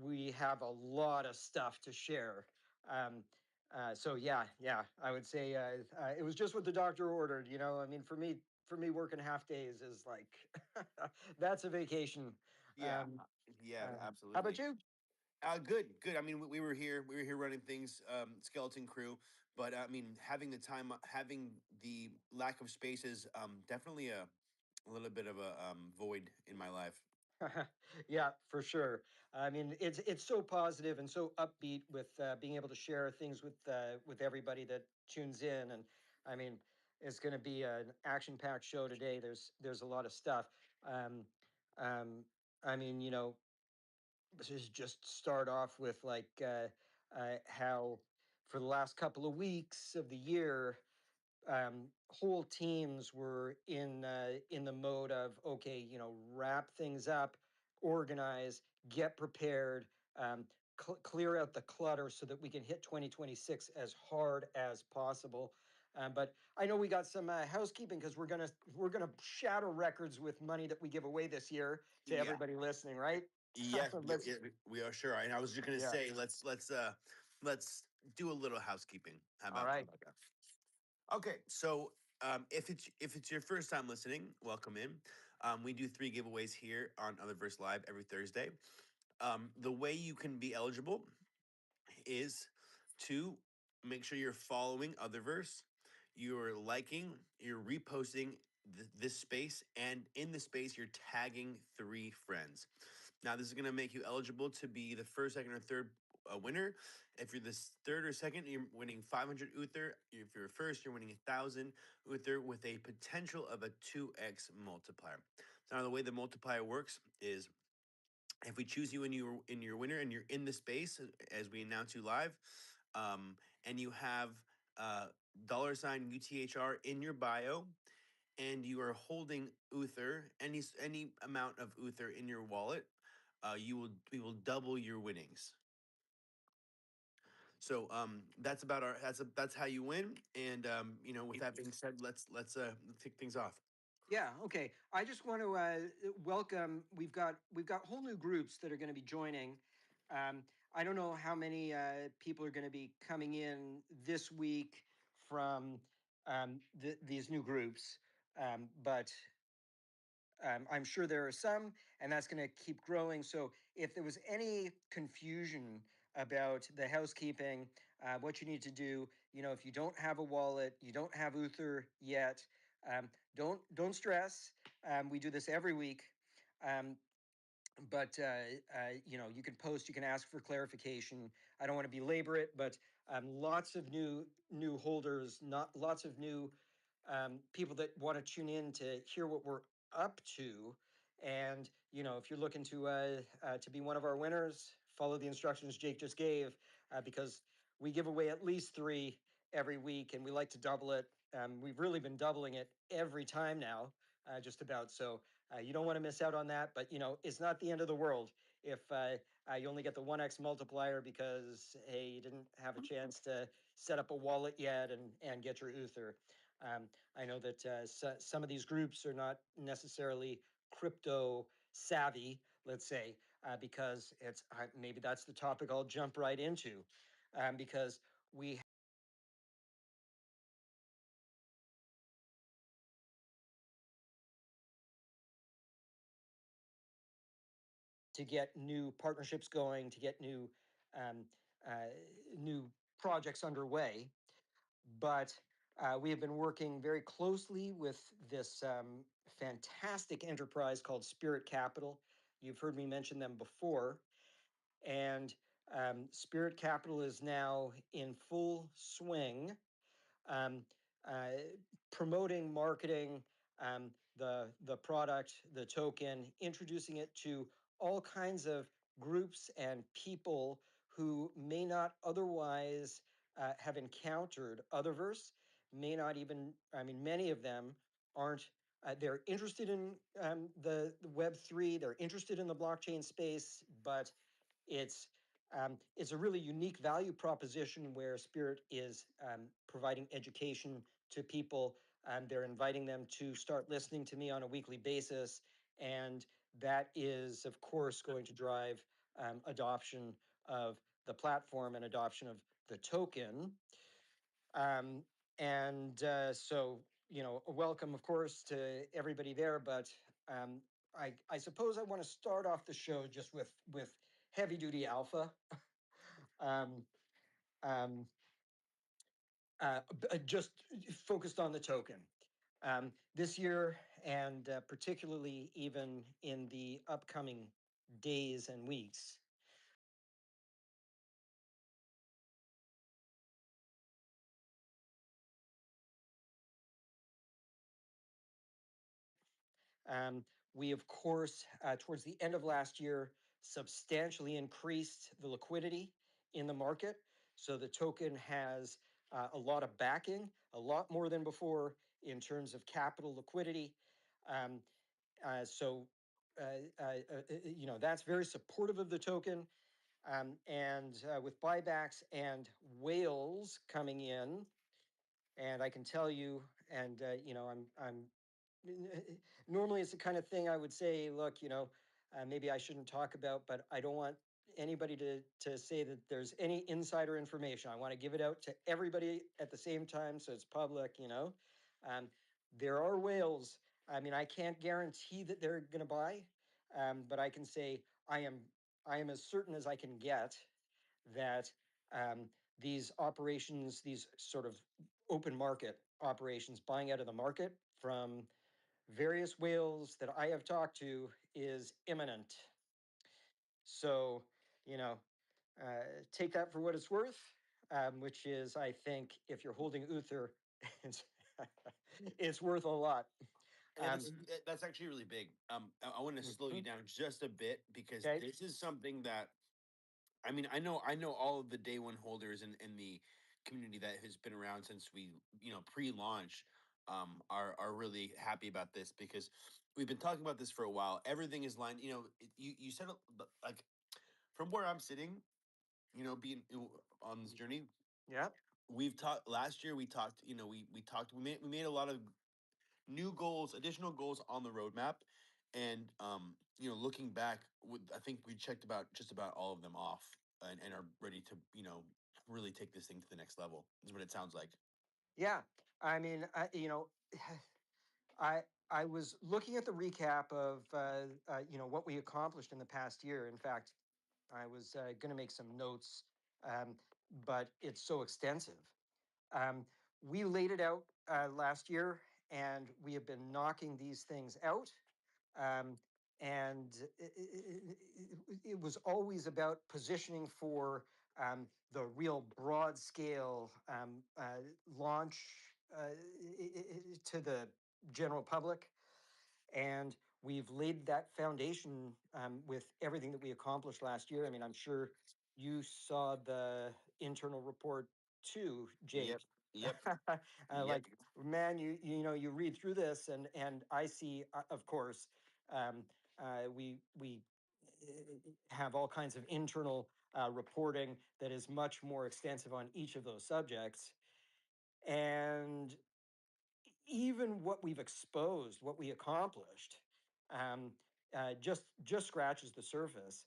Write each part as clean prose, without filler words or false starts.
we have a lot of stuff to share. So yeah, I would say it was just what the doctor ordered. I mean, for me, working half days is like that's a vacation. Yeah, Um, yeah, how about absolutely. you? Good, good. I mean, we were here running things, skeleton crew, but I mean, having the time, having the lack of space is definitely a little bit of a void in my life. Yeah, for sure. I mean, it's so positive and so upbeat with being able to share things with everybody that tunes in, and I mean, it's going to be an action-packed show today. There's a lot of stuff. Um, um, I mean, this is just start off with like how for the last couple of weeks of the year whole teams were in the mode of okay, wrap things up, organize, get prepared, clear out the clutter so that we can hit 2026 as hard as possible. But I know we got some housekeeping because we're gonna shatter records with money that we give away this year to Yeah, everybody listening, right? yeah, yeah, Let's yeah, we are sure. And I was just gonna yeah. say, let's do a little housekeeping. How All about right. that? Okay, so if it's your first time listening, welcome in. We do three giveaways here on Otherverse Live every Thursday. The way you can be eligible is to make sure you're following Otherverse, you're liking, you're reposting this space, and in the space, you're tagging three friends. Now, this is going to make you eligible to be the first, second, or third winner. If you're this third or second, you're winning 500 Uther. If you're first, you're winning 1,000 Uther with a potential of a 2x multiplier. Now, the way the multiplier works is if we choose you in your winner and you're in the space as we announce you live, and you have $ UTHR in your bio, and you are holding Uther, any amount of Uther in your wallet, we will double your winnings. So that's about that's how you win. And with that being said, let's kick things off. Yeah, okay. I just want to welcome. We've got whole new groups that are going to be joining. I don't know how many people are going to be coming in this week from these new groups, but I'm sure there are some, and that's going to keep growing. So if there was any confusion about the housekeeping, what you need to do, if you don't have a wallet, you don't have Uther yet, don't stress. We do this every week. Um, but you can post, you can ask for clarification. I don't want to belabor it, but lots of new holders, not lots of new people that want to tune in to hear what we're up to. And if you're looking to be one of our winners, follow the instructions Jake just gave, because we give away at least three every week, and we like to double it. We've really been doubling it every time now, just about. So you don't want to miss out on that. But it's not the end of the world if you only get the 1x multiplier because hey, you didn't have a chance to set up a wallet yet and get your Uther. I know that some of these groups are not necessarily crypto savvy, let's say, because it's maybe that's the topic I'll jump right into, because we to get new partnerships going, to get um, uh, new projects underway. But we have been working very closely with this fantastic enterprise called Spirit Capital. You've heard me mention them before. And Spirit Capital is now in full swing, um, uh, promoting, marketing the product, the token, introducing it to all kinds of groups and people who may not otherwise have encountered Otherverse, may not even, I mean, many of them aren't. They're interested in the Web3, they're interested in the blockchain space, but it's a really unique value proposition where Spirit is providing education to people. They're inviting them to start listening to me on a weekly basis, and that is, of course, going to drive adoption of the platform and adoption of the token. Um, and so, a welcome, of course, to everybody there. But I suppose I want to start off the show just with heavy duty alpha. um, um, just focused on the token. This year, and particularly even in the upcoming days and weeks, Um, we, of course, towards the end of last year, substantially increased the liquidity in the market. So the token has a lot of backing, a lot more than before in terms of capital liquidity. Um, so, that's very supportive of the token. And with buybacks and whales coming in, and I can tell you, and I'm normally it's the kind of thing I would say, look, maybe I shouldn't talk about, but I don't want anybody to say that there's any insider information. I want to give it out to everybody at the same time, so it's public. Um, there are whales. I mean, I can't guarantee that they're going to buy, but I can say I am as certain as I can get that these operations, these sort of open market operations, buying out of the market from various whales that I have talked to is imminent. So, you know, take that for what it's worth, which is, I think, if you're holding Uther, it's, it's worth a lot. Yeah, that's actually really big. I want to slow you Mhm. down just a bit because Okay. this is something that I mean, I know all of the day one holders in the community that has been around since we, pre-launch, are really happy about this because we've been talking about this for a while. Everything is lined. You said like from where I'm sitting, being on this journey, Yeah. we've talked last year. We talked, we made a lot of new goals, additional goals on the roadmap. And looking back, I think we checked about just about all of them off, and are ready to really take this thing to the next level. Is what it sounds like. Yeah. I mean, I I was looking at the recap of what we accomplished in the past year. In fact, I was going to make some notes, um, but it's so extensive. Um, we laid it out last year, and we have been knocking these things out. Um, and it was always about positioning for the real broad scale launch to the general public. And we've laid that foundation with everything that we accomplished last year. I mean, I'm sure you saw the internal report too, Jake. Yep. Yep. Yep. Like, man, you read through this, and I see, of course, um, we have all kinds of internal reporting that is much more extensive on each of those subjects. And even what we've exposed, what we accomplished, um, just scratches the surface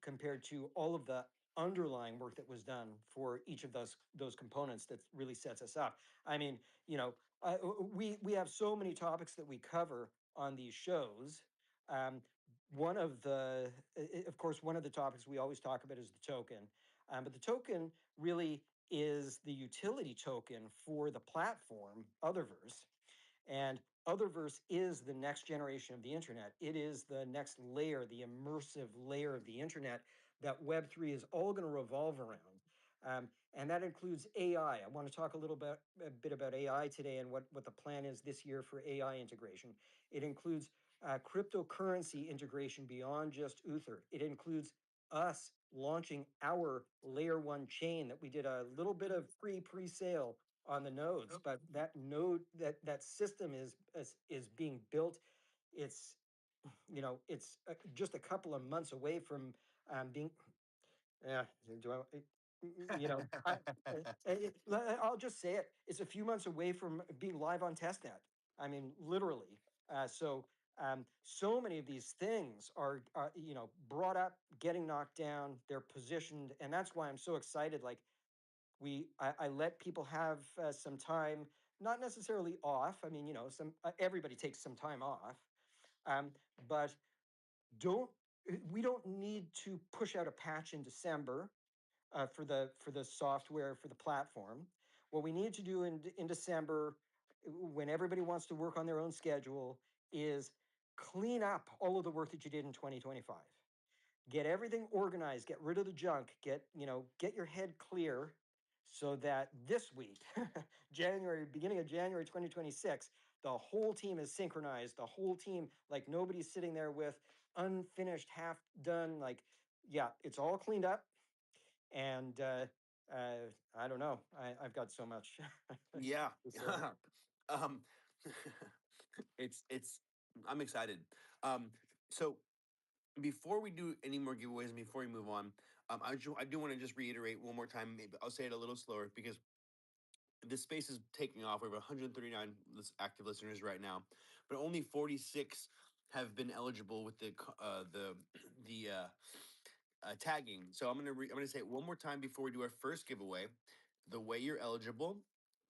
compared to all of the underlying work that was done for each of those components that really sets us up. I mean, you know, we have so many topics that we cover on these shows. Um, of course, one of the topics we always talk about is the token, but the token really is the utility token for the platform Otherverse. And Otherverse is the next generation of the internet. It is the next layer, the immersive layer of the internet that Web3 is all going to revolve around. And that includes AI. I want to talk a bit about AI today and what the plan is this year for AI integration. It includes cryptocurrency integration beyond just Uther. It includes us launching our layer one chain that we did a little bit of pre-sale on the nodes, but that node that system is being built. It's it's just a couple of months away from being. Yeah, do I? I'll just say it. It's a few months away from being live on testnet. I mean, literally. So So many of these things are brought up, getting knocked down, they're positioned, and that's why I'm so excited. Like I let people have some time, not necessarily off. I mean, some everybody takes some time off, um, but don't we don't need to push out a patch in December for the software for the platform. What we need to do in December, when everybody wants to work on their own schedule, is clean up all of the work that you did in 2025. Get everything organized, get rid of the junk, get your head clear so that this week, beginning of January 2026, the whole team is synchronized. The whole team, like nobody's sitting there with unfinished, half done, like, yeah, it's all cleaned up. And I don't know. I've got so much Yeah. to say. um, it's I'm excited. So before we do any more giveaways and before we move on, I do want to just reiterate one more time. Maybe I'll say it a little slower because this space is taking off. We have 139 active listeners right now, but only 46 have been eligible with the tagging. So I'm gonna say it one more time before we do our first giveaway. The way you're eligible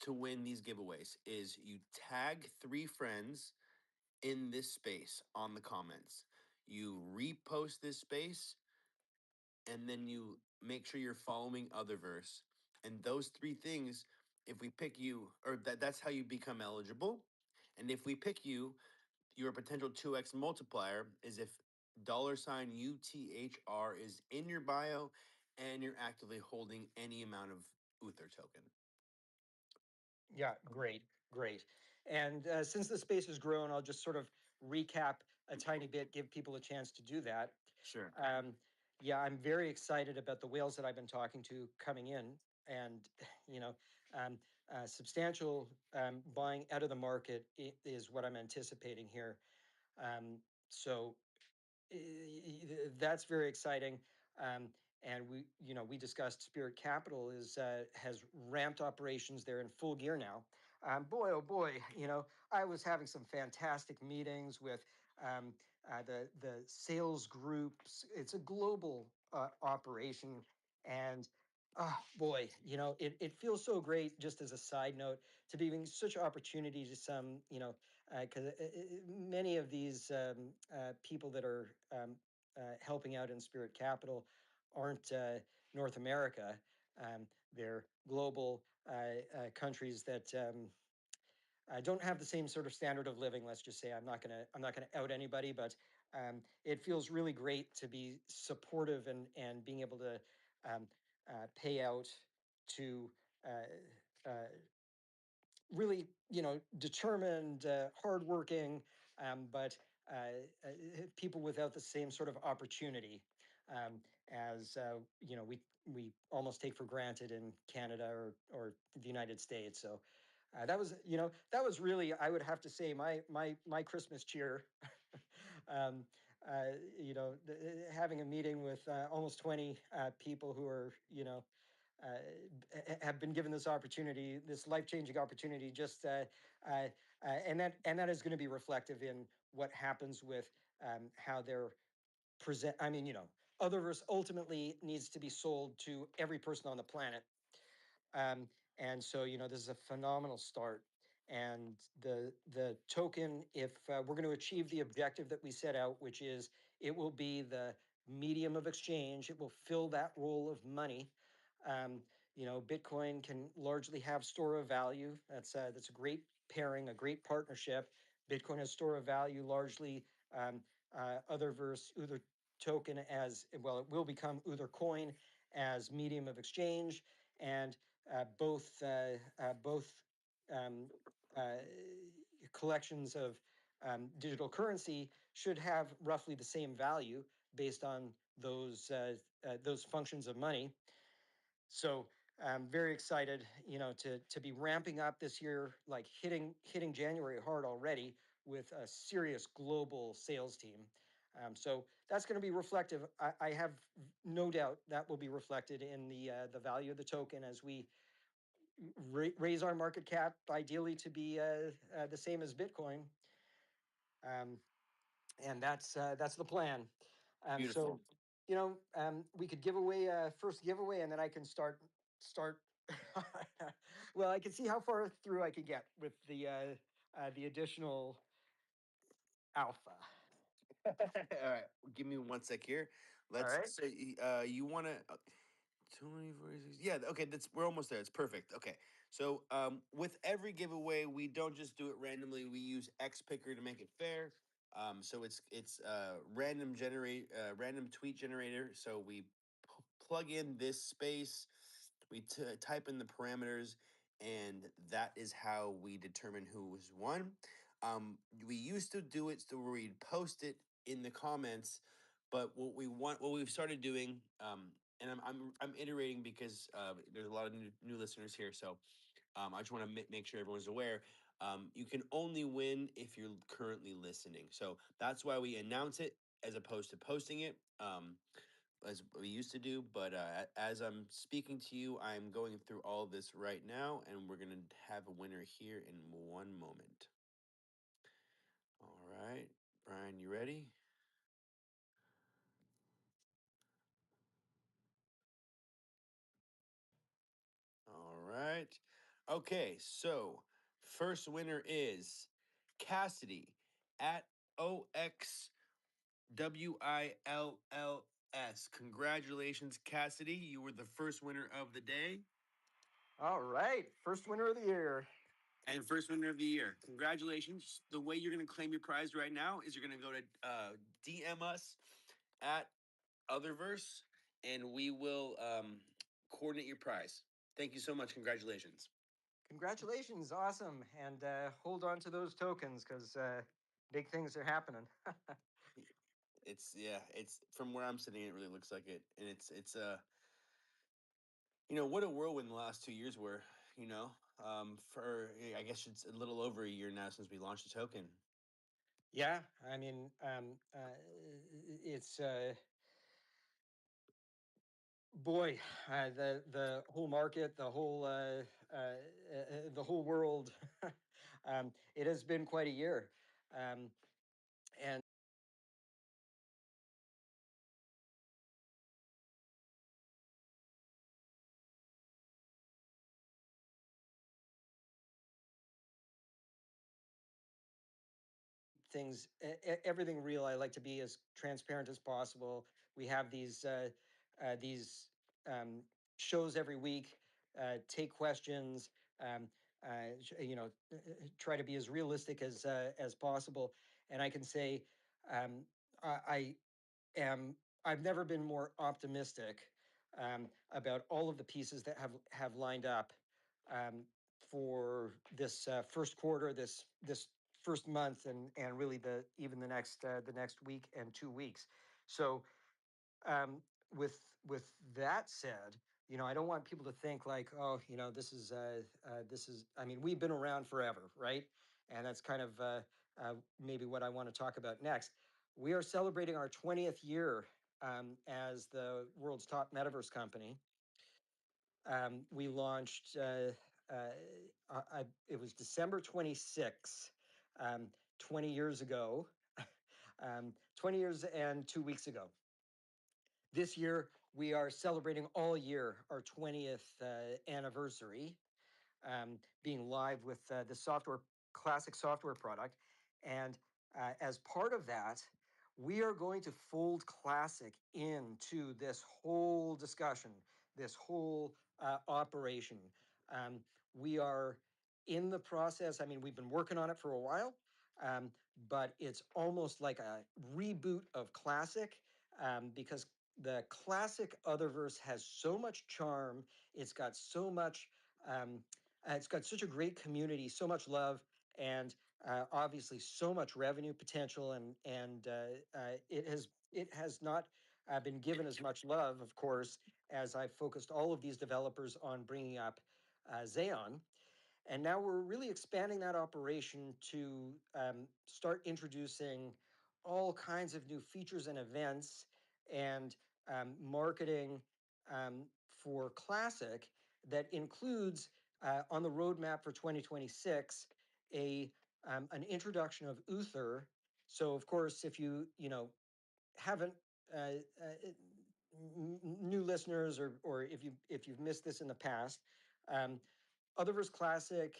to win these giveaways is you tag 3 friends in this space on the comments. You repost this space, and then you make sure you're following Otherverse. And those 3 things, if we pick you, or that's how you become eligible. And if we pick you, your potential 2x multiplier is if $ UTHR is in your bio and you're actively holding any amount of Uther token. Yeah, great, great. And since the space has grown, I'll just sort of recap a tiny bit, give people a chance to do that. Sure. Um, yeah, I'm very excited about the whales that I've been talking to coming in, and you know, um, substantial buying out of the market is what I'm anticipating here. So that's very exciting. Um, and we discussed Spirit Capital has ramped operations. They're in full gear now. Boy, oh boy, I was having some fantastic meetings with the sales groups. It's a global operation, and oh boy, it feels so great. Just as a side note, to be giving such opportunity to some, because many of these people that are helping out in Spirit Capital aren't North America. They're global countries that don't have the same sort of standard of living. Let's just say I'm not gonna out anybody, but it feels really great to be supportive and being able to um, pay out to. Uh, uh, Really, determined, hardworking, but people without the same sort of opportunity as we almost take for granted in Canada or the United States. So that was really, I would have to say, my Christmas cheer. um, Having a meeting with almost 20 people who are have been given this opportunity, this life-changing opportunity, just and that is going to be reflective in what happens with how they're present. I mean, Otherverse ultimately needs to be sold to every person on the planet. And so, this is a phenomenal start. And the token, if we're going to achieve the objective that we set out, which is it will be the medium of exchange, it will fill that role of money. Bitcoin can largely have store of value. That's a great pairing, a great partnership. Bitcoin has store of value largely. Otherverse, Uther token as well, it will become Uther coin as medium of exchange, and both um, uh, collections of digital currency should have roughly the same value based on those functions of money. So I'm very excited, to be ramping up this year, like hitting January hard already with a serious global sales team. So that's going to be reflective. I have no doubt that will be reflected in the value of the token as we raise our market cap, ideally to be the same as Bitcoin. Um, and that's the plan. So, Beautiful. we could give away a first giveaway, and then I can start. Well, I can see how far through I can get with the additional alpha. All right, give me one sec here. All Let's right. say you want to 24, yeah, okay, we're almost there. It's perfect. Okay. So with every giveaway, we don't just do it randomly. We use X Picker to make it fair. So it's random tweet generator. So we plug in this space, we type in the parameters, and that is how we determine who was won. We used to do it so where we'd post it in the comments, but what we've started doing, and I'm iterating because there's a lot of new listeners here, so I just want to make sure everyone's aware. You can only win if you're currently listening, so that's why we announce it as opposed to posting it. As we used to do, but as I'm speaking to you, I'm going through all this right now, and we're gonna have a winner here in one moment. All right, Brian, you ready? All right. Okay, so first winner is Cassidy at OXWILLS. Congratulations, Cassidy. You were the first winner of the day All right. First winner of the year. and first winner of the year. Congratulations. The way you're going to claim your prize right now is you're going to go to DM us at Utherverse and we will coordinate your prize. Thank you so much. Congratulations. Congratulations. Awesome. And hold on to those tokens because big things are happening. It's yeah, it's from where I'm sitting, it really looks like it. And it's what a whirlwind the last 2 years were, for I guess it's a little over a year now since we launched the token. Yeah. I mean, it's boy, the whole market, the whole world. It has been quite a year, and everything real. I like to be as transparent as possible. We have these shows every week. Take questions. Um, try to be as realistic as possible. And I can say, I am. I've never been more optimistic about all of the pieces that have lined up um, for this first quarter, this first month, and really even the next week and 2 weeks. So with that said, I don't want people to think like, oh, this is. I mean, we've been around forever, right? And that's kind of maybe what I want to talk about next. We are celebrating our 20th year as the world's top metaverse company. We launched. It was December 26, 20 years ago, 20 years and 2 weeks ago. This year, we are celebrating all year our 20th anniversary, being live with the classic software product. And as part of that, we are going to fold classic into this whole discussion, this whole operation. We are in the process. I mean, we've been working on it for a while, but it's almost like a reboot of classic because the classic Otherverse has so much charm. It's got so much. It's got such a great community, so much love, and obviously so much revenue potential. And it has not been given as much love, of course, as I've focused all of these developers on bringing up XAEON. And now we're really expanding that operation to start introducing all kinds of new features and events and marketing for Classic that includes on the roadmap for 2026 an introduction of Uther So of course, if you haven't new listeners, or if you've missed this in the past, um, Utherverse Classic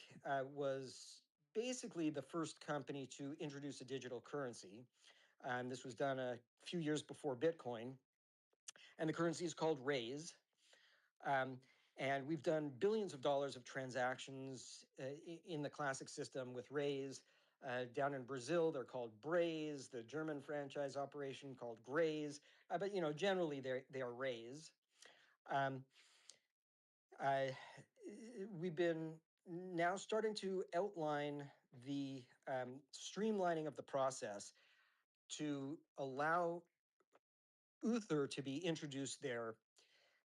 was basically the first company to introduce a digital currency. This was done a few years before Bitcoin, and the currency is called Raise. Um, and we've done billions of dollars of transactions in the classic system with Raise. Down in Brazil, they're called Braze. The German franchise operation called Graze. But generally they are Raise. Um, we've been now starting to outline the streamlining of the process to allow Uther to be introduced there,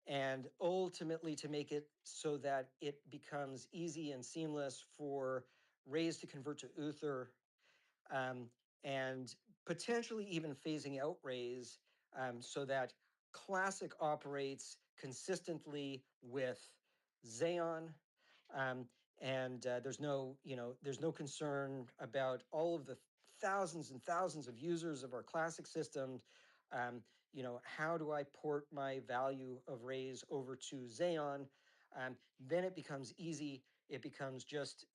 and ultimately to make it so that it becomes easy and seamless for Raise to convert to Uther, um, and potentially even phasing out Raise, so that Classic operates consistently with XAEON, and there's no concern about all of the thousands and thousands of users of our Classic systems. Um, how do I port my value of Raise over to XAEON? Then it becomes easy. It becomes just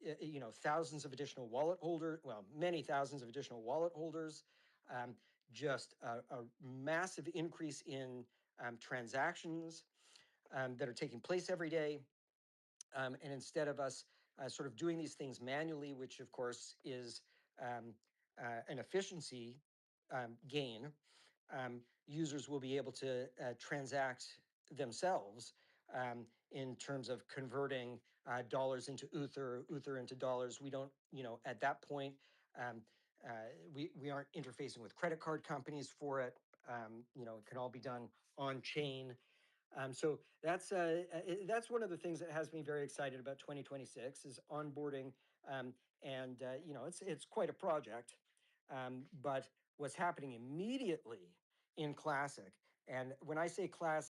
thousands of additional wallet holders, well, many thousands of additional wallet holders, um, just a massive increase in transactions that are taking place every day. And instead of us sort of doing these things manually, which of course is an efficiency gain, users will be able to transact themselves in terms of converting dollars into Uther, Uther into dollars. We don't, at that point, um, we aren't interfacing with credit card companies for it. It can all be done on chain. So that's one of the things that has me very excited about 2026 is onboarding, and it's quite a project. But what's happening immediately in Classic, and when I say Classic,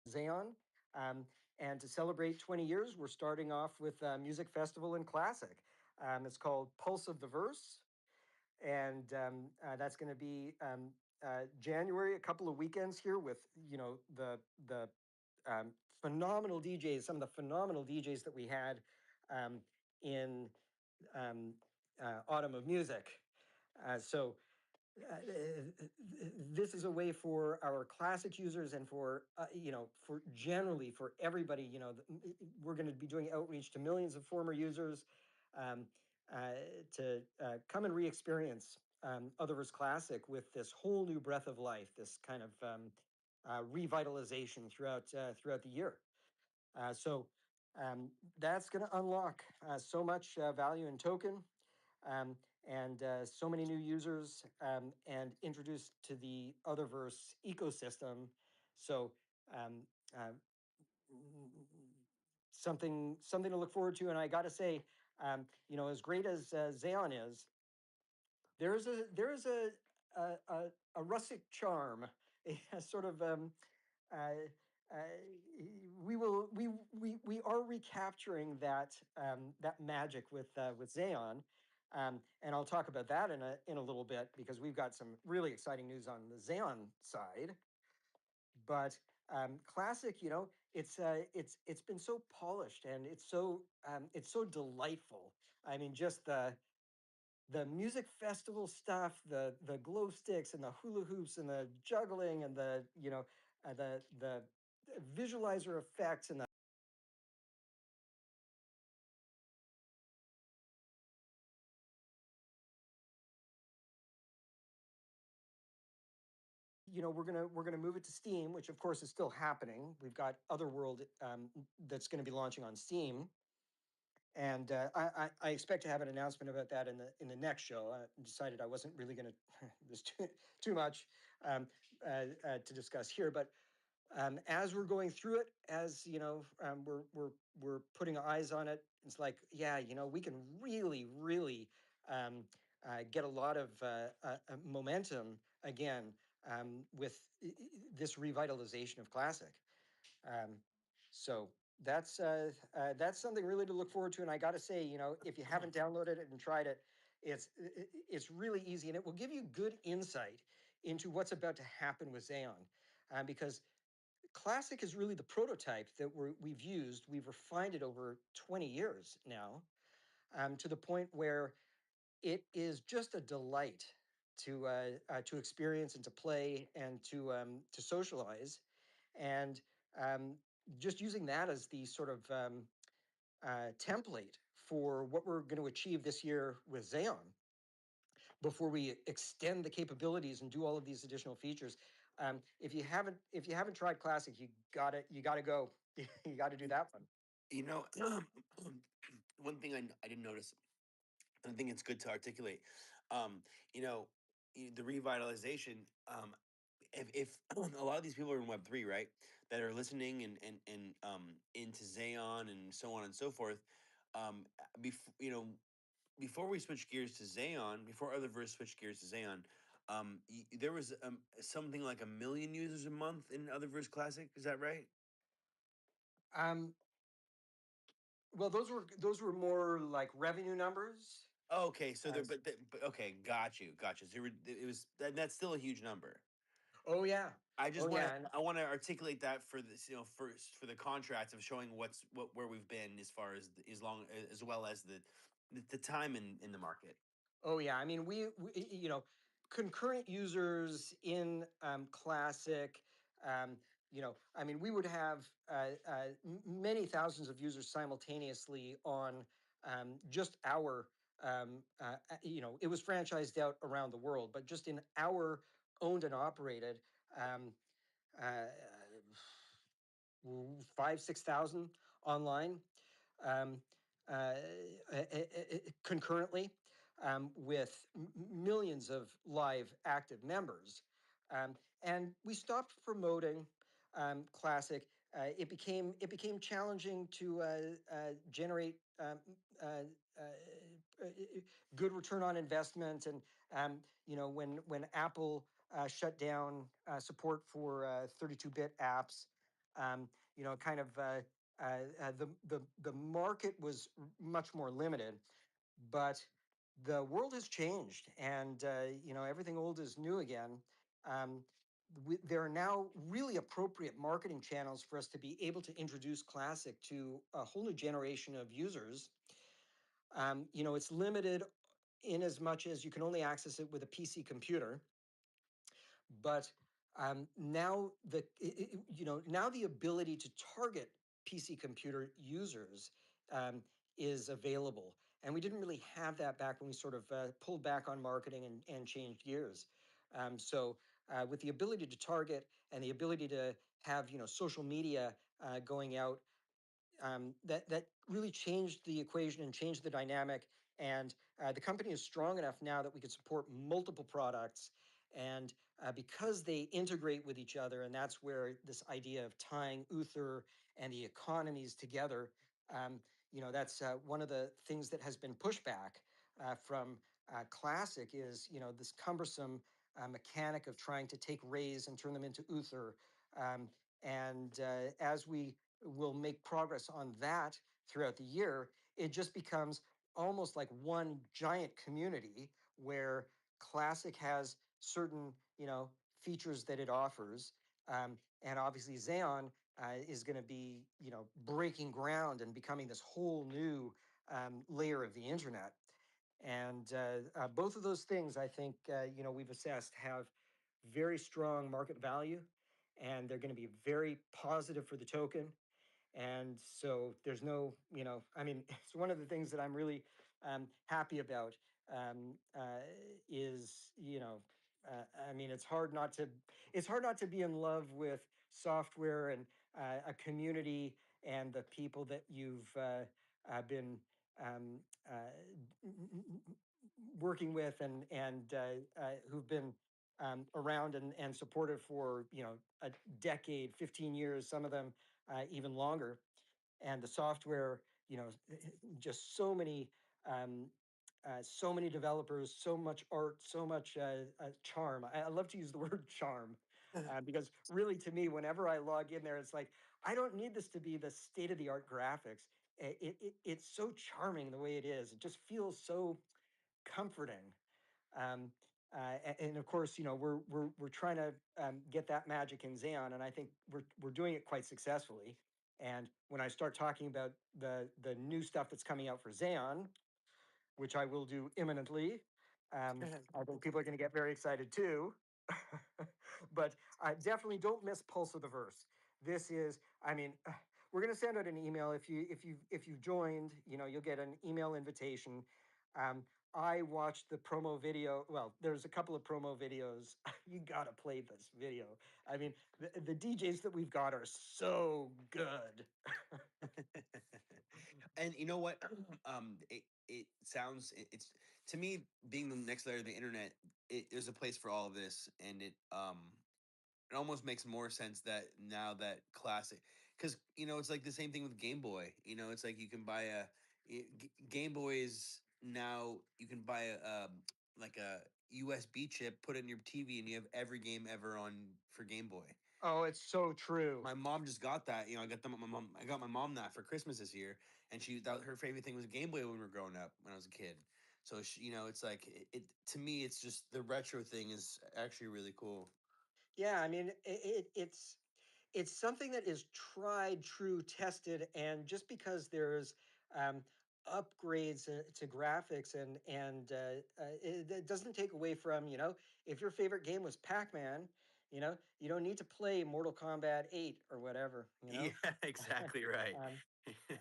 Xeon, um, and to celebrate 20 years, we're starting off with a music festival in Classic. It's called Pulse of the Verse, and that's going to be January, a couple of weekends here with the um, phenomenal DJs, some of the phenomenal DJs that we had um, in um, Autumn of Music. So this is a way for our Classic users and for for generally for everybody. We're going to be doing outreach to millions of former users, um, uh, to come and re-experience Otherverse Classic with this whole new breath of life, this kind of revitalization throughout the year. So that's going to unlock so much value in token, um, and so many new users, and introduced to the Otherverse ecosystem. So um, uh, something to look forward to. And I got to say, as great as Xeon is, there is a rustic charm, a sort of uh, uh, we are recapturing that magic with Xeon, and I'll talk about that in a little bit because we've got some really exciting news on the Xeon side. But Classic, it's been so polished, and it's so delightful. I mean, just the music festival stuff, the glow sticks and the hula hoops and the juggling and the visualizer effects and the we're gonna move it to Steam, which of course is still happening. We've got Otherworld that's going to be launching on Steam, and I expect to have an announcement about that in the next show. I decided I wasn't really going to. There's too much to discuss here, but as we're going through it, as we're putting eyes on it. It's like, yeah, we can really, really get a lot of momentum again with this revitalization of classic. Um, so that's something really to look forward to. And I got to say, if you haven't downloaded it and tried it, it's really easy, and it will give you good insight into what's about to happen with Xeon, because Classic is really the prototype that we've used. We've refined it over 20 years now, to the point where it is just a delight to experience and to play and to socialize, and um, just using that as the sort of template for what we're going to achieve this year with Xeon before we extend the capabilities and do all of these additional features. If you haven't tried Classic, you gotta go. You got to do that one. You know, one thing I didn't notice, and I think it's good to articulate. Um, you know, the revitalization. If a lot of these people are in Web3, right, that are listening and into Xeon and so on and so forth, before before we switch gears to Xeon, before Otherverse switched gears to Xeon, there was something like 1 million users a month in Otherverse Classic. Is that right? Um, well, those were more like revenue numbers. Okay, so there, Uh, but okay, got you. So it was that's still a huge number. oh yeah, I just oh want to yeah, and I want to articulate that for this, first for the contrast of showing where we've been as far as as long as well as the time in the market. oh yeah. I mean, concurrent users in Classic. I mean, we would have many thousands of users simultaneously on just our. It was franchised out around the world, but just in our owned and operated, um, uh, 5, 6,000 online, um, uh, concurrently, with millions of live active members. Um, and we stopped promoting Classic. It became challenging to generate uh, uh, uh, good return on investment. And when Apple shut down support for 32-bit apps, kind of the market was much more limited. But the world has changed, and everything old is new again. Um, there are now really appropriate marketing channels for us to be able to introduce Classic to a whole new generation of users. It's limited in as much as you can only access it with a PC computer, but now the ability to target PC computer users um, is available, and we didn't really have that back when we sort of pulled back on marketing and changed gears. With the ability to target and the ability to have social media going out, that really changed the equation and changed the dynamic. And the company is strong enough now that we could support multiple products. And because they integrate with each other, and that's where this idea of tying Uther and the economies together, that's one of the things that has been pushed back from Classic is, this cumbersome mechanic of trying to take rays and turn them into Uther. Um, and as we will make progress on that throughout the year, it just becomes almost like one giant community where Classic has certain, features that it offers. And obviously Xeon is going to be, breaking ground and becoming this whole new layer of the internet. And both of those things, I think, we've assessed have very strong market value, and they're going to be very positive for the token. And so there's no, I mean, it's one of the things that I'm really happy about, is, I mean, it's hard not to be in love with software and a community and the people that you've been um, working with, and who've been around and supportive for, a decade, 15 years, some of them even longer. And the software, just so many um, so many developers, so much art, so much charm. I love to use the word charm because really, to me, whenever I log in there, it's like I don't need this to be the state of the art graphics. It's so charming the way it is. It just feels so comforting. Um, and of course, you know, we're trying to get that magic in Xeon, and I think we're doing it quite successfully. And when I start talking about the new stuff that's coming out for Xeon, which I will do imminently, I think people are going to get very excited too. But definitely don't miss Pulse of the Verse. This is, I mean, we're going to send out an email if you've joined. You know, you'll get an email invitation. Um, I watched the promo video. Well, there's a couple of promo videos. You got to play this video. I mean, the DJs that we've got are so good. And you know what? It sounds it's to me being the next layer of the internet. There's a place for all of this, and it almost makes more sense that now that classic, because you know it's like the same thing with Game Boy. You know, it's like you can buy Game Boys now. You can buy like a USB chip, put it in your TV, and you have every game ever on for Game Boy. Oh, it's so true. My mom just got that. You know, I got them. My mom. I got my mom that for Christmas this year, and her favorite thing was Game Boy when we were growing up when I was a kid. So she, you know, it's like to me. It's just the retro thing is actually really cool. Yeah, I mean, it's something that is tried, true, tested, and just because there's um, upgrades to graphics it doesn't take away from, you know, if your favorite game was Pac-Man, you know, you don't need to play Mortal Kombat 8 or whatever, you know. Yeah, exactly right.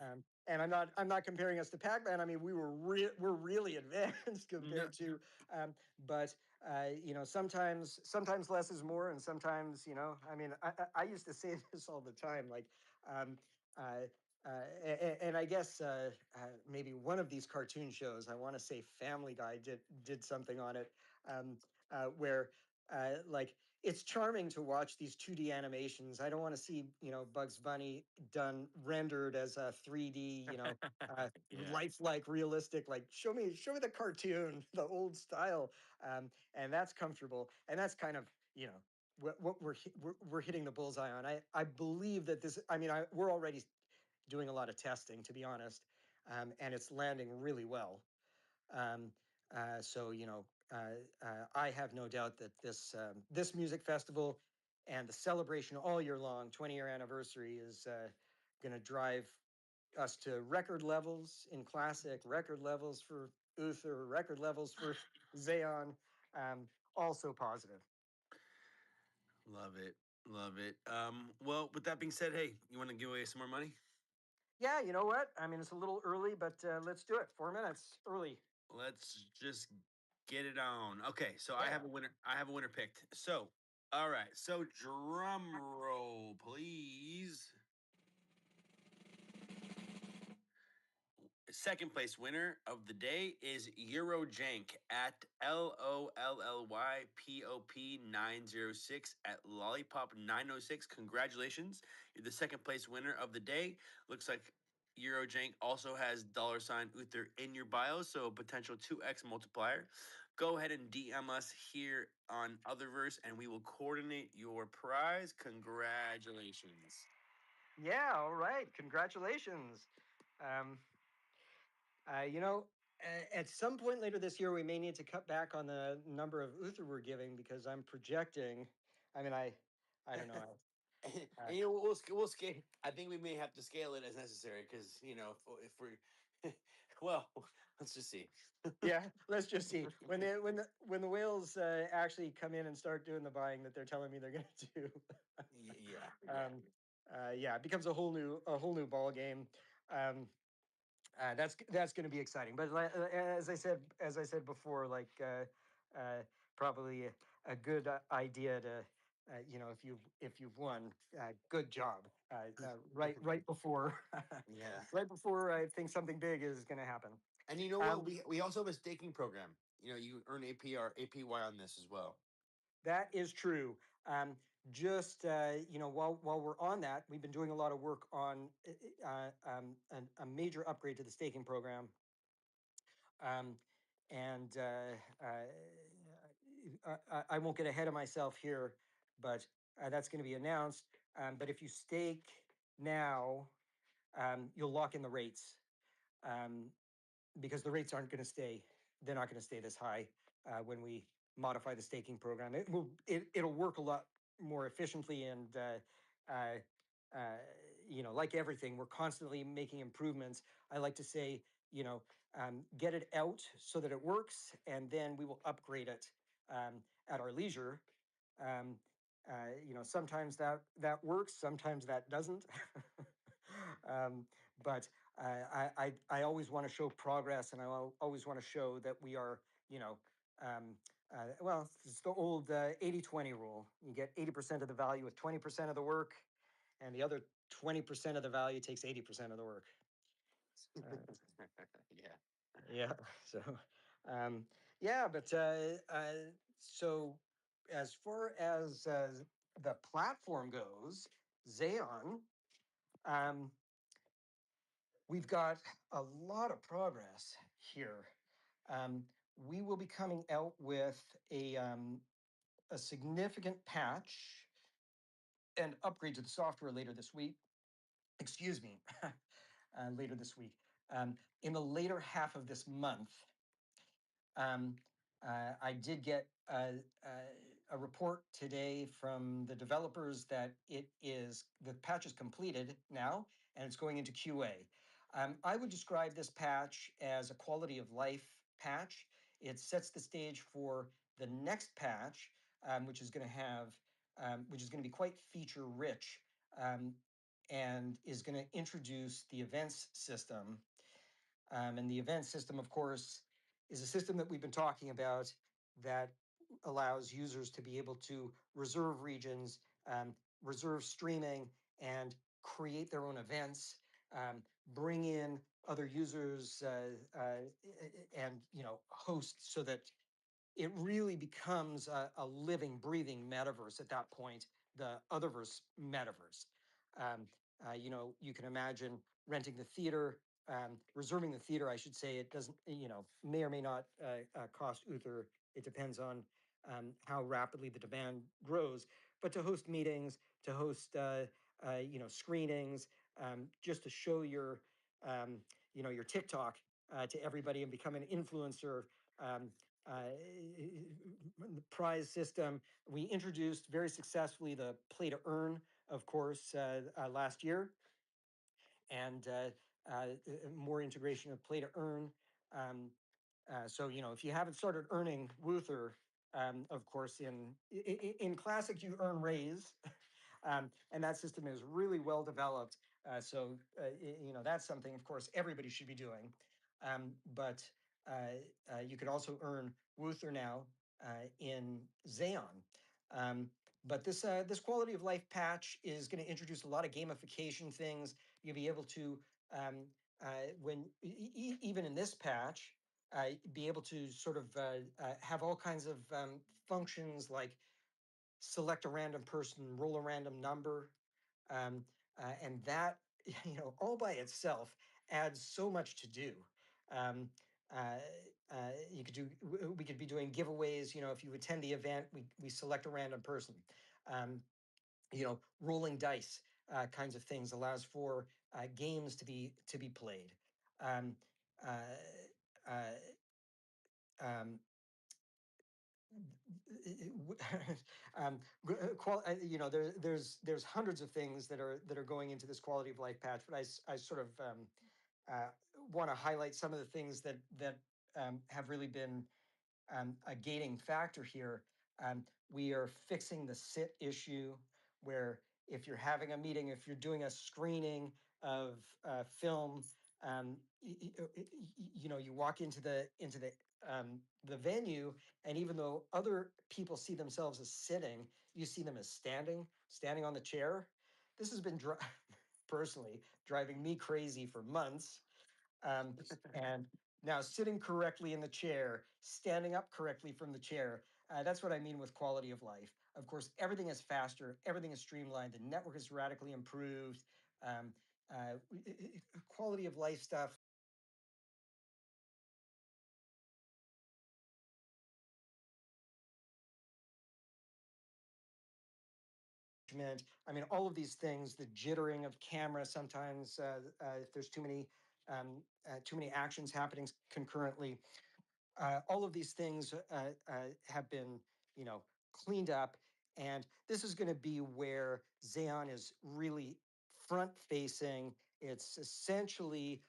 um, and I'm not comparing us to Pac-Man. I mean, we're really advanced No, compared to, um, but you know, sometimes less is more, and sometimes, you know, I mean, I used to say this all the time, like, um, uh, and I guess maybe one of these cartoon shows, I want to say Family Guy did something on it, um, where like it's charming to watch these 2D animations. I don't want to see, you know, Bugs Bunny done rendered as a 3D, you know, uh, yeah. lifelike, realistic. Like show me the cartoon, the old style, and that's comfortable. And that's kind of, you know, what we're hitting the bullseye on. I believe that this. I mean, we're already doing a lot of testing, to be honest, and it's landing really well. Um, so you know, I have no doubt that this music festival and the celebration all year long, 20-year anniversary, is going to drive us to record levels in classic, record levels for Uther, record levels for Xeon. Also positive. Love it. Love it. Well, with that being said, hey, you want to give away some more money? Yeah, you know what? I mean, it's a little early, but let's do it. 4 minutes early. Let's just get it on. Okay, so I have Yeah. a winner. I have a winner picked. So, all right. So, drum roll, please. Second place winner of the day is Eurojank at LOLLYPOP906 at Lollipop 906. Congratulations. You're the second place winner of the day. Looks like Eurojank also has $ Uther in your bio, so a potential 2x multiplier. Go ahead and DM us here on Otherverse and we will coordinate your prize. Congratulations. Yeah. All right. Congratulations. Um, you know, at some point later this year, we may need to cut back on the number of Uther we're giving because I'm projecting. I mean, I don't know. And you know we'll scale. I think we may have to scale it as necessary because you know if we're well, let's just see. Yeah, let's just see when the whales actually come in and start doing the buying that they're telling me they're going to do. Yeah, yeah, um, yeah, it becomes a whole new ball game. Um, that's going to be exciting. But as I said before, like probably a good idea to you know if you've won, good job. Right before yeah. right before I think something big is going to happen. And you know what? Um, We also have a staking program. You know, you earn APY on this as well. that is true. Um, just you know, while we're on that, we've been doing a lot of work on a major upgrade to the staking program. Um, and I won't get ahead of myself here, but that's going to be announced. But if you stake now, you'll lock in the rates. Because the rates aren't going to stay, they're not going to stay this high when we modify the staking program. It'll work a lot more efficiently, and like everything, we're constantly making improvements. I like to say, get it out so that it works, and then we will upgrade it at our leisure. Um, Sometimes that works, sometimes that doesn't. But I always want to show progress, and I always want to show that we are, well, it's the old 80-20 rule. You get 80% of the value with 20% of the work, and the other 20% of the value takes 80% of the work. Yeah. Yeah. So, um, yeah, but so as far as the platform goes, Xaeon, um, we've got a lot of progress here. We will be coming out with a significant patch and upgrade to the software later this week. Excuse me, later this week. In the later half of this month, um, I did get a report today from the developers that the patch is completed now and it's going into QA. I would describe this patch as a quality of life patch. It sets the stage for the next patch, which is going to be quite feature rich, and is going to introduce the events system. And the event system, of course, is a system that we've been talking about that allows users to be able to reserve regions, reserve streaming, and create their own events, bring in other users, and host, so that it really becomes a living, breathing metaverse at that point, the Utherverse metaverse. You can imagine renting the theater, reserving the theater, I should say. It doesn't, may or may not cost Uther. It depends on how rapidly the demand grows. But to host meetings, to host, screenings, just to show your TikTok to everybody and become an influencer. Um, uh, the prize system. We introduced very successfully the play to earn, of course, last year, and more integration of play to earn. Um, so if you haven't started earning Wuther, of course, in Classic you earn raise, and that system is really well developed. That's something, of course, everybody should be doing. But you can also earn Wuther now in Xaeon. But this quality of life patch is going to introduce a lot of gamification things. You'll be able to, um, even in this patch, be able to sort of have all kinds of functions like select a random person, roll a random number, and that all by itself adds so much to do. Um, uh, you could do we could be doing giveaways. If you attend the event, we select a random person. Um, Rolling dice kinds of things allows for games to be played. Um, uh, uh, um, um, there's hundreds of things that are going into this quality of life patch, but I sort of uh, want to highlight some of the things that have really been a gating factor here. We are fixing the sit issue, where if you're having a meeting, if you're doing a screening of film, you walk into the venue, and even though other people see themselves as sitting, you see them as standing on the chair. This has been personally driving me crazy for months. And now sitting correctly in the chair, standing up correctly from the chair. That's what I mean with quality of life. Of course, everything is faster, everything is streamlined, the network is radically improved. Um, Quality of life stuff I mean, all of these things, the jittering of camera sometimes, if there's too many actions happening concurrently, all of these things have been, you know, cleaned up. And this is going to be where XAEON is really front facing. It's essentially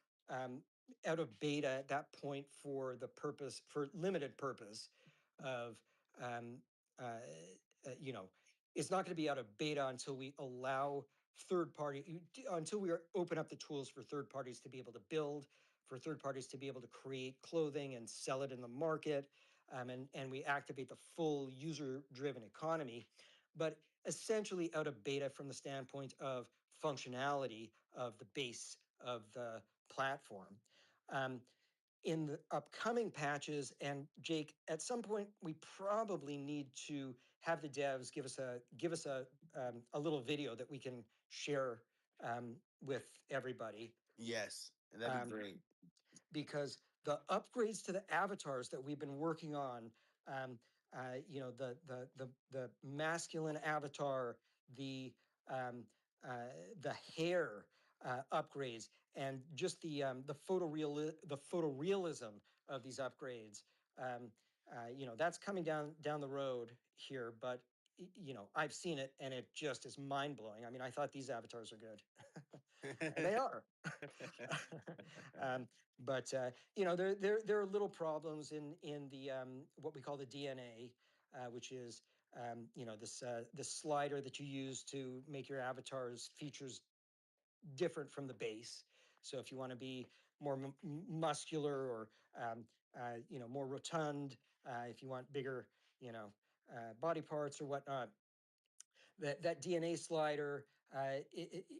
out of beta at that point for the purpose, for limited purpose of, um, uh, you know, it's not going to be out of beta until we allow third party, until we open up the tools for third parties to be able to build, for third parties to be able to create clothing and sell it in the market, and we activate the full user-driven economy. But essentially out of beta from the standpoint of functionality of the base of the platform. Um, in the upcoming patches, and Jake, at some point we probably need to have the devs give us a little video that we can share with everybody. Yes, that'd be Um, great. because the upgrades to the avatars that we've been working on, um, you know, the masculine avatar, um, uh, the hair upgrades, and just the photorealism of these upgrades. You know, that's coming down the road here, but you know, I've seen it and it just is mind blowing. I mean, I thought these avatars are good, and they are. um, but you know, there are little problems in the what we call the DNA, which is you know, this slider that you use to make your avatar's features different from the base. So if you want to be more muscular or you know, more rotund, if you want bigger, you know, body parts or whatnot, that DNA slider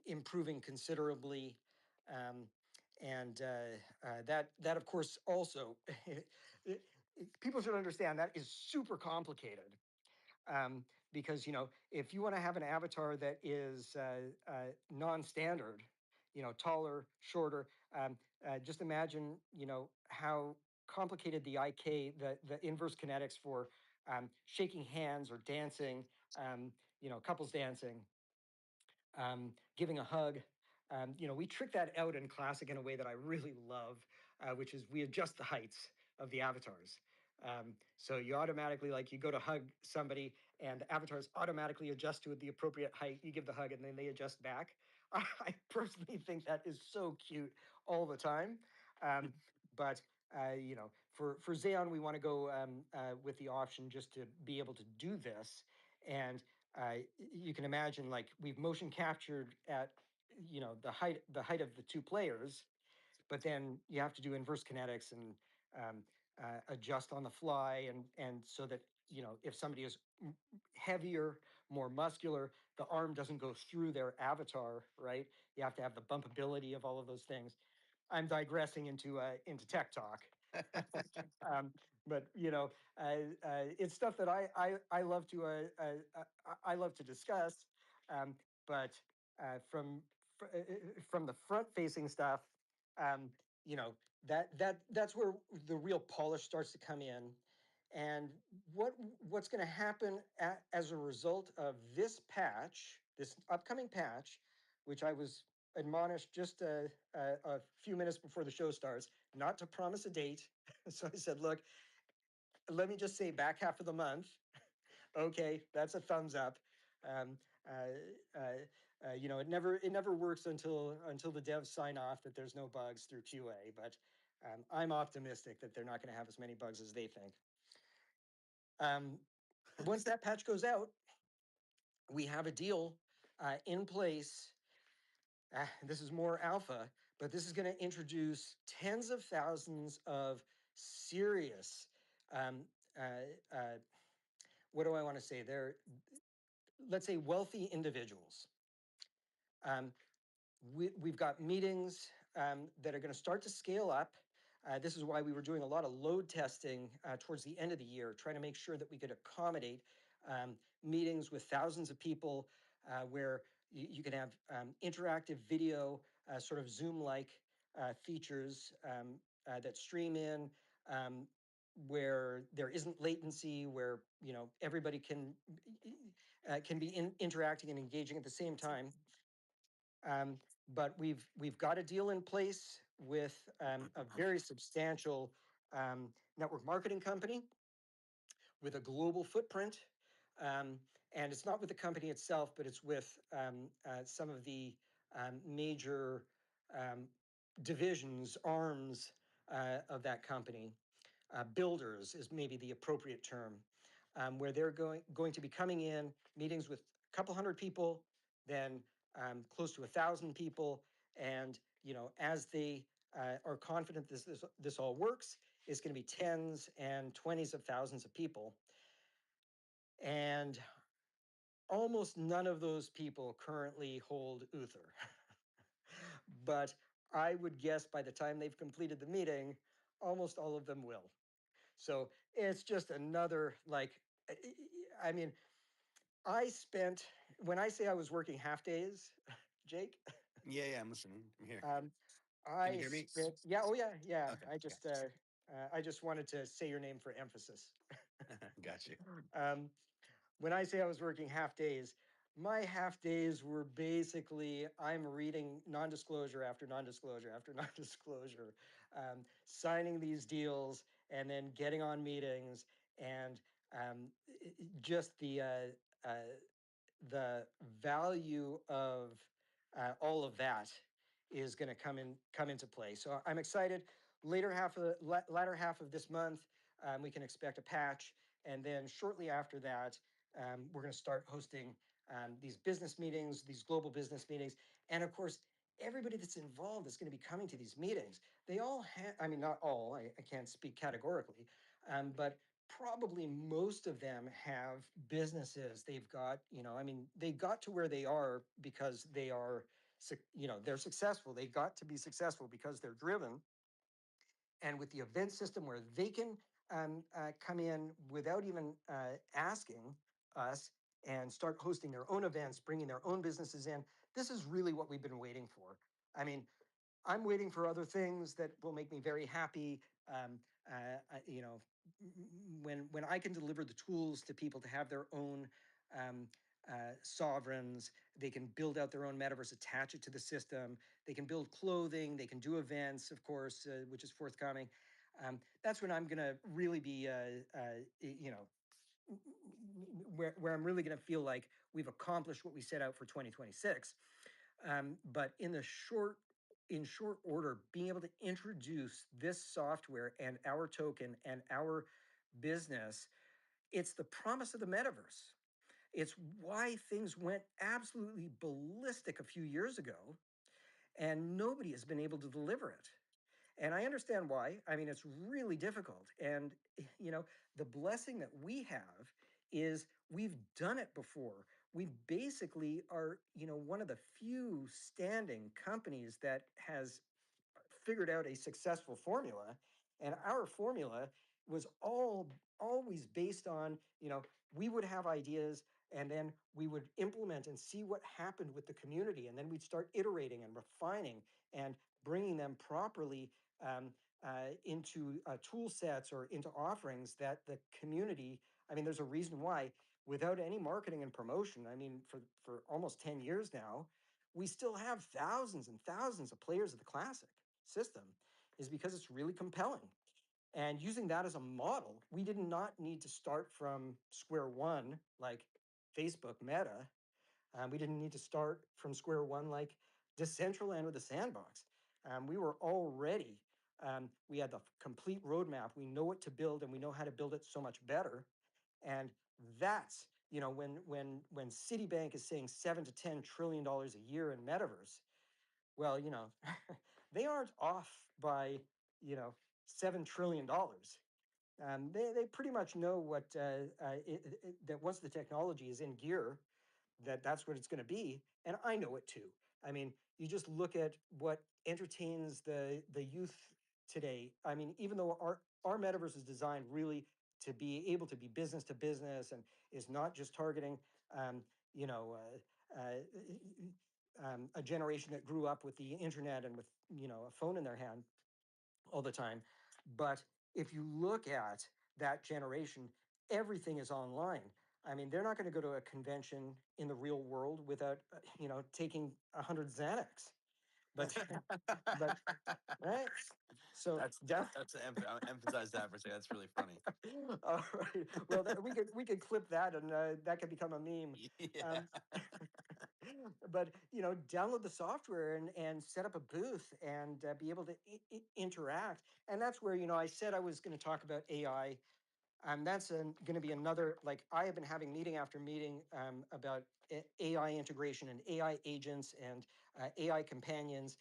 improving considerably, um, and that of course also people should understand that is super complicated, um, because you know, if you want to have an avatar that is non-standard, you know, taller, shorter, just imagine, you know, how complicated the the inverse kinetics for shaking hands or dancing, you know, couples dancing, giving a hug. You know, we trick that out in Classic in a way that I really love, which is we adjust the heights of the avatars. So you automatically, like, you go to hug somebody, and the avatars automatically adjust to the appropriate height. You give the hug, and then they adjust back. I personally think that is so cute all the time. But you know, for XAEON, we want to go with the option just to be able to do this, and you can imagine, like, we've motion captured at, you know, the height of the two players, but then you have to do inverse kinetics and um, adjust on the fly, and so that, you know, if somebody is heavier, more muscular, the arm doesn't go through their avatar, right? You have to have the bumpability of all of those things. I'm digressing into tech talk. But you know, it's stuff that I love to I love to discuss. Um, but from the front facing stuff, um, you know, that's where the real polish starts to come in. And what's going to happen as a result of this patch, this upcoming patch, which I was admonished just a few minutes before the show starts not to promise a date. So I said, look, let me just say back half of the month. Okay, that's a thumbs up. Um, you know, it never works until the devs sign off that there's no bugs through QA. But I'm optimistic that they're not going to have as many bugs as they think. Um, once that patch goes out, we have a deal in place. This is more alpha, but this is going to introduce tens of thousands of serious, um, uh, uh, what do I want to say? They're, let's say, wealthy individuals. Um, we've got meetings that are going to start to scale up. This is why we were doing a lot of load testing towards the end of the year, trying to make sure that we could accommodate meetings with thousands of people, where you can have interactive video, sort of Zoom-like features that stream in. where there isn't latency, where everybody can be interacting and engaging at the same time. But we've got a deal in place with a very substantial network marketing company with a global footprint. And it's not with the company itself, but it's with some of the major divisions, arms of that company. Builders is maybe the appropriate term, where they're going to be coming in meetings with a couple hundred people, then close to 1,000 people, and as they are confident this all works, it's going to be tens and twenties of thousands of people, and almost none of those people currently hold Uther. But I would guess by the time they've completed the meeting, almost all of them will. So it's just another, like, I mean, when I say I was working half days, Jake, Yeah, I'm listening. I'm here. um, Can you hear me? yeah, oh yeah, yeah. Okay, I just wanted to say your name for emphasis. got you. Um, when I say I was working half days, my half days were basically I'm reading non-disclosure after non-disclosure after non-disclosure, signing these deals, and then getting on meetings, and just the value of all of that is going to come into play. So I'm excited. Latter half of this month, we can expect a patch, and then shortly after that, we're going to start hosting these business meetings, these global business meetings, and of course, everybody that's involved is going to be coming to these meetings. They all have, I mean, not all. I can't speak categorically, but probably most of them have businesses. They've got, I mean, they got to where they are because they are, they're successful. They got to be successful because they're driven. And with the event system where they can come in without even asking us and start hosting their own events, bringing their own businesses in, this is really what we've been waiting for. I mean, I'm waiting for other things that will make me very happy. When I can deliver the tools to people to have their own sovereigns, they can build out their own metaverse, attach it to the system. They can build clothing. They can do events, of course, which is forthcoming. That's when I'm going to really be, where I'm really going to feel like we've accomplished what we set out for 2026. But in short order, being able to introduce this software and our token and our business, it's the promise of the metaverse. It's why things went absolutely ballistic a few years ago, and nobody has been able to deliver it. And I understand why. I mean, it's really difficult. And, the blessing that we have is we've done it before. We basically are, one of the few standing companies that has figured out a successful formula. And our formula was always based on, we would have ideas and then we would implement and see what happened with the community. And then we'd start iterating and refining and bringing them properly into tool sets or into offerings that the community, I mean, there's a reason why without any marketing and promotion, I mean, for almost 10 years now, we still have thousands and thousands of players of the Classic system, is because it's really compelling. And using that as a model, we did not need to start from square one like Facebook Meta. We didn't need to start from square one like Decentraland with the Sandbox. We were already, we had the complete roadmap. We know what to build and we know how to build it so much better. And that's, when Citibank is saying $7 to $10 trillion a year in metaverse, well, they aren't off by, $7 trillion. They pretty much know what that once the technology is in gear, that's what it's going to be, and I know it too. I mean, you just look at what entertains the youth today. I mean, even though our metaverse is designed really to be able to be business to business and is not just targeting, you know, a generation that grew up with the internet and with a phone in their hand all the time, but if you look at that generation, everything is online. I mean, they're not going to go to a convention in the real world without, taking 100 Xanax. But, but right. So I'll emphasize that for a second. That's really funny. all right. Well, we could clip that, and that could become a meme. Yeah. Um, but download the software and set up a booth and be able to interact. And that's where I said I was going to talk about AI. That's going to be another, like, I have been having meeting after meeting about AI integration and AI agents and AI companions.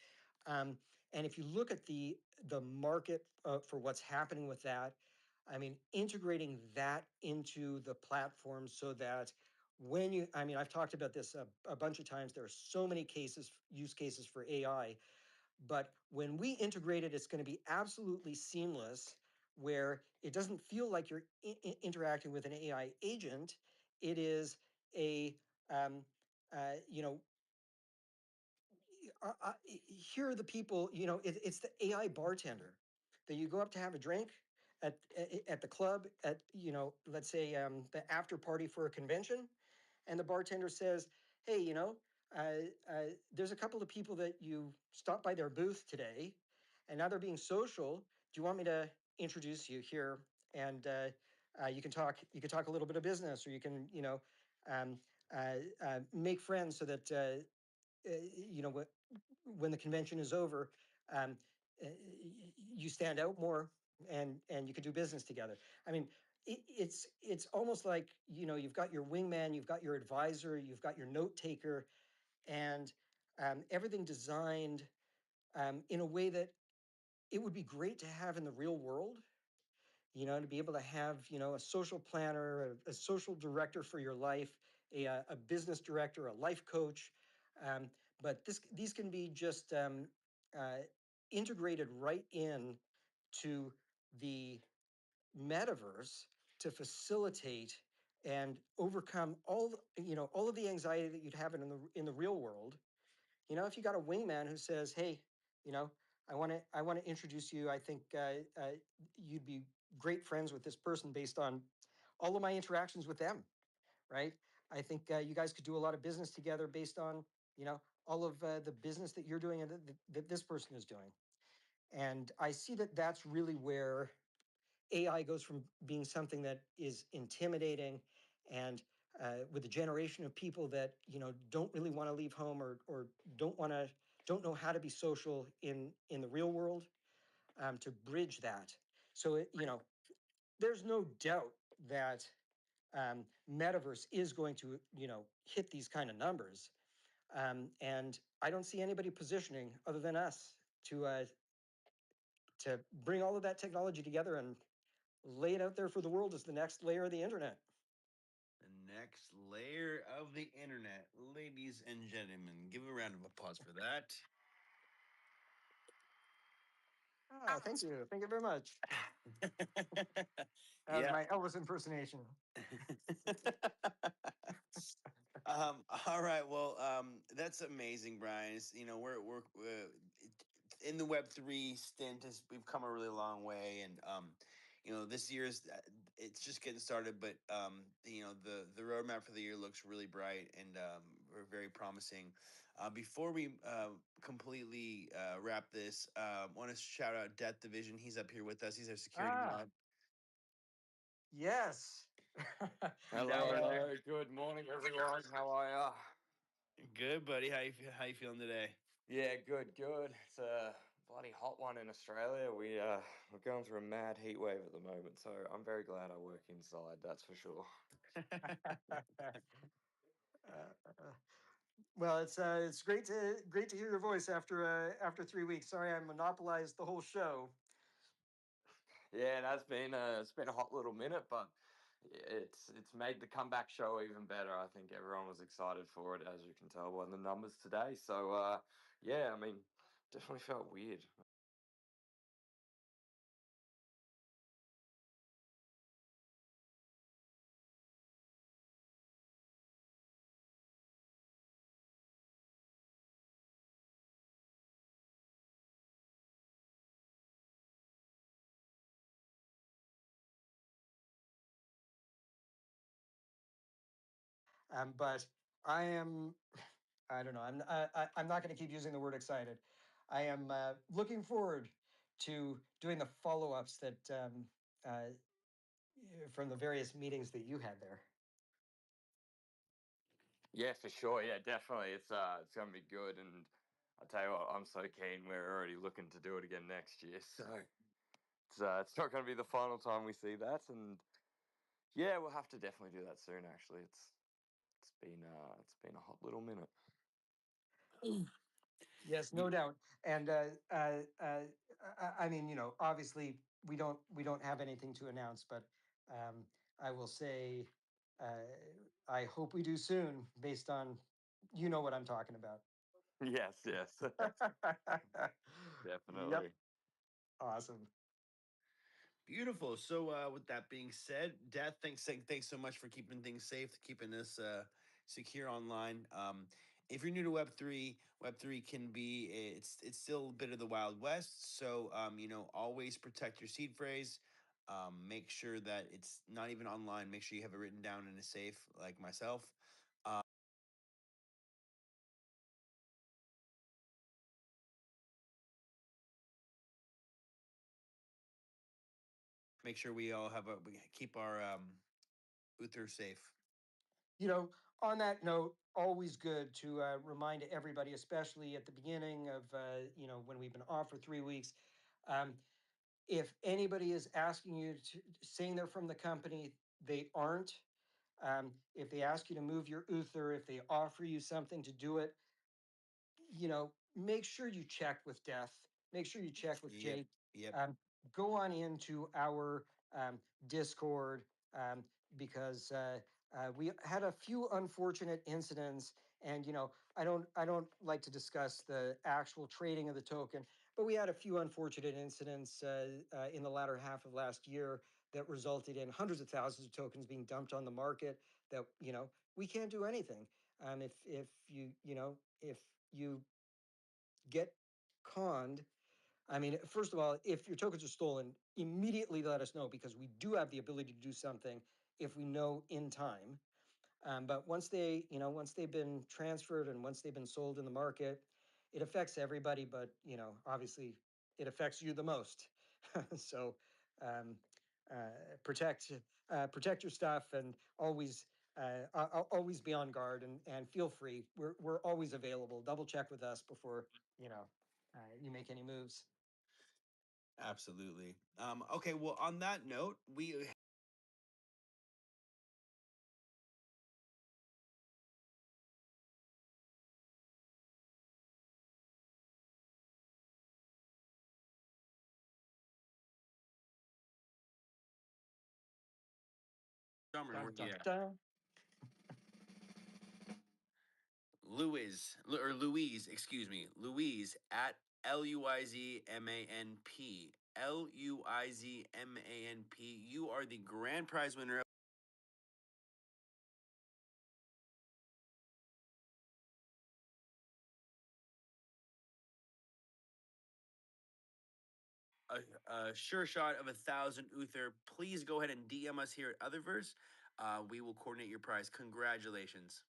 And if you look at the market for what's happening with that, I mean, integrating that into the platform so that I mean, I've talked about this a bunch of times. There are so many use cases for AI, but when we integrate it, it's going to be absolutely seamless, where it doesn't feel like you're interacting with an AI agent. It is a, you know, here are the people, it's the AI bartender that you go up to have a drink at the club at, let's say the after party for a convention, and the bartender says, "Hey, there's a couple of people that you stopped by their booth today, and now they're being social. Do you want me to introduce you here? And you can talk. You can talk a little bit of business, or you can, um, make friends so that when the convention is over, um, you stand out more, and you can do business together." I mean, it's almost like you've got your wingman, you've got your advisor, you've got your note taker, and everything designed in a way that it would be great to have in the real world. To be able to have a social planner, a social director for your life, a business director, a life coach. But these can be just uh, integrated right in to the metaverse to facilitate and overcome all of the anxiety that you'd have in the real world. If you got a wingman who says, "Hey, you know, I want to introduce you. I think you'd be great friends with this person based on all of my interactions with them, right? I think you guys could do a lot of business together based on all of the business that you're doing and that this person is doing." And I see that that's really where AI goes from being something that is intimidating, and with a generation of people that don't really want to leave home, or don't know how to be social in the real world, to bridge that. So there's no doubt that metaverse is going to hit these kind of numbers, and I don't see anybody positioning other than us to bring all of that technology together and lay it out there for the world as the next layer of the internet. The next layer of the internet, ladies and gentlemen. Give a round of applause for that. Ah, thank you very much. That was Yeah. my Elvis impersonation. All right. Well, that's amazing, Brian. We're in the Web3 stint. We've come a really long way, and this year's it's just getting started. But the roadmap for the year looks really bright, and we're very promising. Before we completely wrap this, want to shout out Death Division. He's up here with us. He's our security Ah, mod. yes. Hello, Yeah. hello. Good morning, everyone. How are ya? Good, buddy. How you feeling today? Yeah, good, good. It's a bloody hot one in Australia. We're going through a mad heat wave at the moment, so I'm very glad I work inside. That's for sure. Uh, well, it's great to hear your voice after 3 weeks. Sorry, I monopolized the whole show. Yeah, that's been it's been a hot little minute, but it's made the comeback show even better. I think everyone was excited for it, as you can tell by the numbers today. So yeah, I mean, definitely felt weird. But I am, I don't know, I'm not going to keep using the word excited. I am looking forward to doing the follow-ups that from the various meetings that you had there. Yeah, for sure. Yeah, definitely. It's gonna be good, and I tell you what, I'm so keen. We're already looking to do it again next year, so it's not gonna be the final time we see that, and yeah, we'll have to definitely do that soon. Actually, it's been a hot little minute. Yes, no doubt. And I mean, you know, obviously we don't have anything to announce, but I will say I hope we do soon, based on you know what I'm talking about. Yes, yes, Yep, definitely. awesome. Beautiful. So, with that being said, Death, thanks so much for keeping things safe, keeping us secure online. If you're new to Web3 can be it's still a bit of the Wild West. So, always protect your seed phrase. Make sure that it's not even online. Make sure you have it written down in a safe, like myself. Make sure we all we keep our Uther safe. You know, on that note, always good to remind everybody, especially at the beginning of, you know, when we've been off for 3 weeks. Um, if anybody is asking you to, saying they're from the company, they aren't. If they ask you to move your Uther, if they offer you something to do it, you know, make sure you check with Death. Make sure you check with Yep. Jake. Yep. Go on into our Discord, because we had a few unfortunate incidents, and you know, I don't like to discuss the actual trading of the token, but we had a few unfortunate incidents in the latter half of last year that resulted in hundreds of thousands of tokens being dumped on the market. That, you know, we can't do anything. If if you get conned, I mean, first of all, if your tokens are stolen, immediately let us know, because we do have the ability to do something if we know in time. But once they, you know, once they've been transferred and once they've been sold in the market, it affects everybody. But you know, obviously, it affects you the most. So um, uh, protect protect your stuff, and always always be on guard, and feel free. We're always available. Double check with us before, you know, you make any moves. Absolutely. Okay. Well, on that note, we Summer, Dun, where dun, you at? dun. Louise, excuse me, Louise at LUIZMANP. LUIZMANP. You are the grand prize winner of a sure shot of 1,000 Uther. Please go ahead and DM us here at Otherverse. We will coordinate your prize. Congratulations.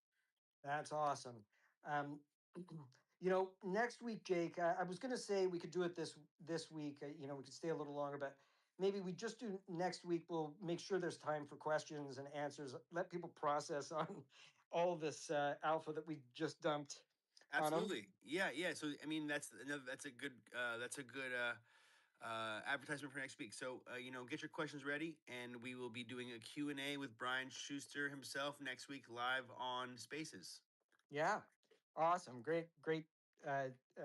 That's awesome. Um, you know, next week, Jake, I was going to say we could do it this week. You know, we could stay a little longer, but maybe we just do next week. We'll make sure there's time for questions and answers. Let people process on all this alpha that we just dumped on them. Absolutely. Yeah, yeah. So I mean that's a good advertisement for next week. So get your questions ready, and we will be doing a Q&A with Brian Shuster himself next week live on Spaces. Yeah, awesome. Great uh, uh,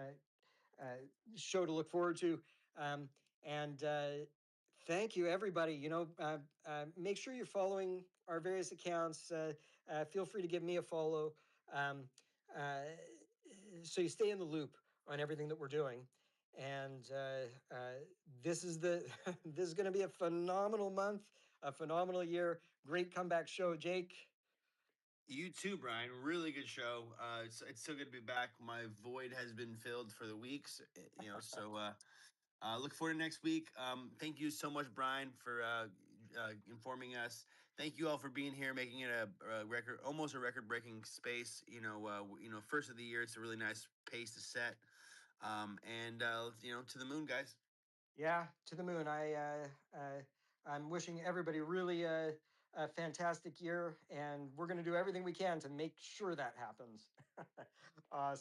uh, show to look forward to. And thank you, everybody. You know, make sure you're following our various accounts. Feel free to give me a follow, um, uh, so you stay in the loop on everything that we're doing. And this is the this is going to be a phenomenal month, a phenomenal year. Great comeback show, Jake. You too, Brian. Really good show. It's so good to be back. My void has been filled for the weeks, look forward to next week. Thank you so much, Brian, for informing us. Thank you all for being here, making it a record, almost a record-breaking space. First of the year, it's a really nice pace to set. And to the moon, guys. Yeah, to the moon. I'm wishing everybody really a fantastic year, and we're going to do everything we can to make sure that happens. So